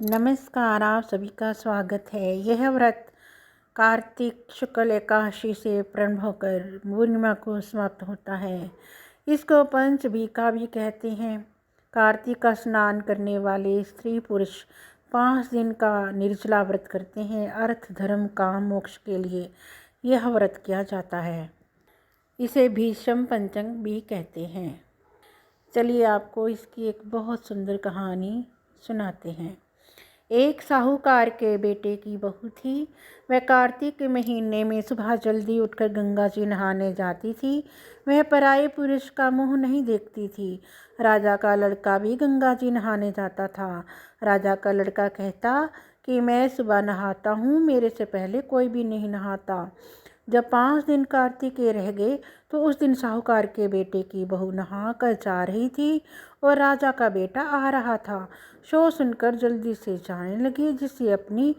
नमस्कार, आप सभी का स्वागत है। यह व्रत कार्तिक शुक्ल एकादशी से प्रारंभ होकर पूर्णिमा को समाप्त होता है। इसको पंचभीका भी कहते हैं। कार्तिक का स्नान करने वाले स्त्री पुरुष 5 दिन का निर्जला व्रत करते हैं। अर्थ धर्म काम मोक्ष के लिए यह व्रत किया जाता है। इसे भीष्म पंचक भी कहते हैं। चलिए आपको इसकी एक बहुत सुंदर कहानी सुनाते हैं। एक साहूकार के बेटे की बहू थी। वह कार्तिक के महीने में सुबह जल्दी उठकर गंगा जी नहाने जाती थी। वह पराये पुरुष का मुंह नहीं देखती थी। राजा का लड़का भी गंगा जी नहाने जाता था। राजा का लड़का कहता कि मैं सुबह नहाता हूँ, मेरे से पहले कोई भी नहीं नहाता। जब 5 दिन कार्तिक के रह गए तो उस दिन साहूकार के बेटे की बहू नहा कर जा रही थी और राजा का बेटा आ रहा था। शोर सुनकर जल्दी से जाने लगी, जिससे अपनी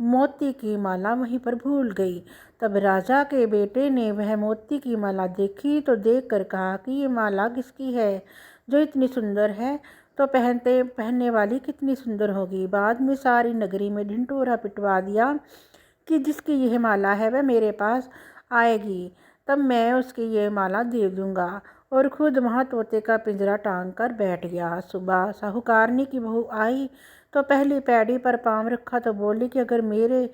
मोती की माला वहीं पर भूल गई। तब राजा के बेटे ने वह मोती की माला देखी तो देखकर कहा कि ये माला किसकी है, जो इतनी सुंदर है, तो पहनने वाली कितनी सुंदर होगी। बाद में सारी नगरी में ढिंढोरा पिटवा दिया कि जिसकी यह माला है वह मेरे पास आएगी, तब मैं उसकी यह माला दे दूंगा। और खुद वहाँ तोते का पिंजरा टांग कर बैठ गया। सुबह साहूकारनी की बहू आई तो पहली पैड़ी पर पाँव रखा तो बोली कि अगर मेरे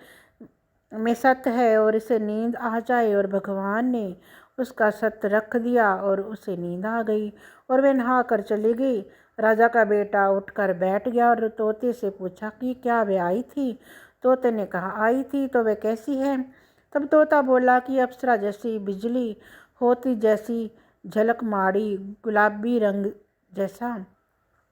में सत्य है और इसे नींद आ जाए, और भगवान ने उसका सत्य रख दिया और उसे नींद आ गई और वह नहा कर चली गई। राजा का बेटा उठकर बैठ गया और तोते से पूछा कि क्या वह आई थी। तोते ने कहा आई थी, तो वह कैसी है। तब तोता बोला कि अप्सरा जैसी बिजली होती जैसी झलक माड़ी गुलाबी रंग जैसा।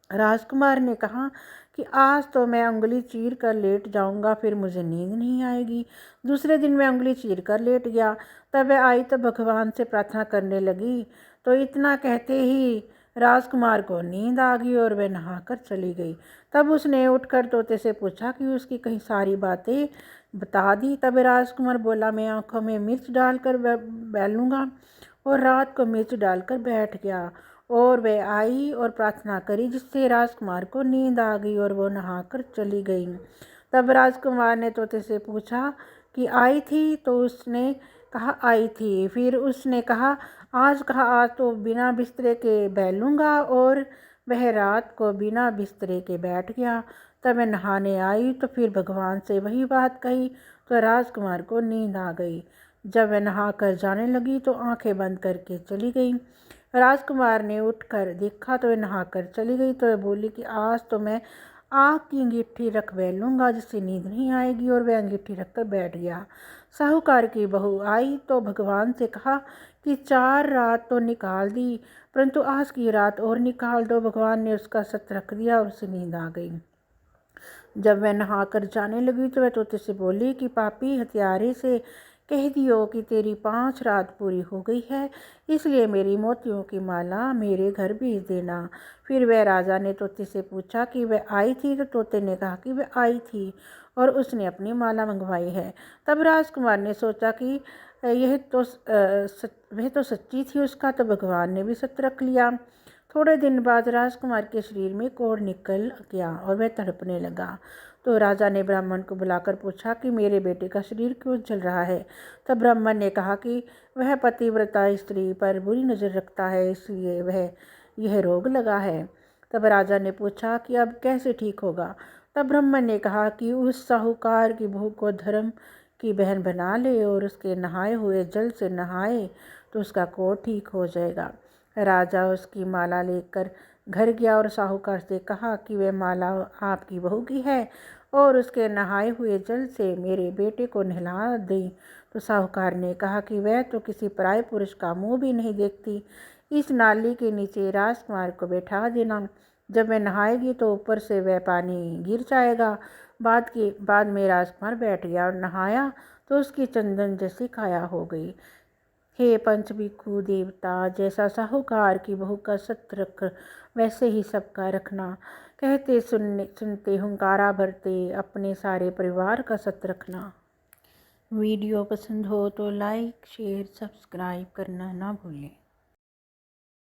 राजकुमार ने कहा कि आज तो मैं उंगली चीर कर लेट जाऊंगा, फिर मुझे नींद नहीं आएगी। दूसरे दिन मैं उंगली चीर कर लेट गया। तब वह आई तो भगवान से प्रार्थना करने लगी, तो इतना कहते ही राजकुमार को नींद आ गई और वह नहाकर चली गई। तब उसने उठकर तोते से पूछा कि उसकी कई सारी बातें बता दी। तब राजकुमार बोला मैं आंखों में मिर्च डालकर बैलूंगा, और रात को मिर्च डालकर बैठ गया। और वह आई और प्रार्थना करी, जिससे राजकुमार को नींद आ गई और वो नहाकर चली गई। तब राजकुमार ने तोते से पूछा कि आई थी, तो उसने कहा आई थी। फिर उसने कहा आज तो बिना बिस्तरे के बैलूंगा, और वह रात को बिना बिस्तरे के बैठ गया। तब मैं नहाने आई तो फिर भगवान से वही बात कही, तो राजकुमार को नींद आ गई। जब वह नहा कर जाने लगी तो आंखें बंद करके चली गई। राजकुमार ने उठकर देखा तो वह नहाकर चली गई। तो वह बोली कि आज तो मैं आग की अंगीठी रख बैलूंगा, जिससे नींद नहीं आएगी, और वह अंगीठी रखकर बैठ गया। साहूकार की बहू आई तो भगवान से कहा कि 4 रात तो निकाल दी, परंतु आज की रात और निकाल दो। भगवान ने उसका सत्य रख दिया और उसे नींद आ गई। जब वह नहाकर जाने लगी तो वह तोते से बोली कि पापी हत्यारे से कह दियो कि तेरी 5 रात पूरी हो गई है, इसलिए मेरी मोतियों की माला मेरे घर भेज देना। फिर वह राजा ने तोते से पूछा कि वह आई थी, तो तोते ने कहा कि वह आई थी और उसने अपनी माला मंगवाई है। तब राजकुमार ने सोचा कि वह तो सच्ची थी उसका, तो भगवान ने भी सत्य रख लिया। थोड़े दिन बाद राजकुमार के शरीर में कोढ़ निकल गया और वह तड़पने लगा। तो राजा ने ब्राह्मण को बुलाकर पूछा कि मेरे बेटे का शरीर क्यों जल रहा है। तब ब्राह्मण ने कहा कि वह पतिव्रता स्त्री पर बुरी नज़र रखता है, इसलिए वह यह रोग लगा है। तब राजा ने पूछा कि अब कैसे ठीक होगा। तब ब्राह्मण ने कहा कि उस साहूकार की बहू को धर्म की बहन बना ले और उसके नहाए हुए जल से नहाए तो उसका कोढ़ ठीक हो जाएगा। राजा उसकी माला लेकर घर गया और साहूकार से कहा कि वह माला आपकी बहू की है और उसके नहाए हुए जल से मेरे बेटे को नहला दें। तो साहूकार ने कहा कि वह तो किसी पराये पुरुष का मुंह भी नहीं देखती, इस नाली के नीचे राजकुमार को बैठा देना। जब वह नहाएगी तो ऊपर से वह पानी गिर जाएगा। बाद में राजकुमार बैठ गया और नहाया तो उसकी चंदन जैसी काया हो गई। हे पंचभिक्षु देवता, जैसा साहूकार की बहू का सत्य रख वैसे ही सबका रखना। कहते सुनते हुंकारा भरते अपने सारे परिवार का सत्य रखना। वीडियो पसंद हो तो लाइक शेयर सब्सक्राइब करना ना भूलें।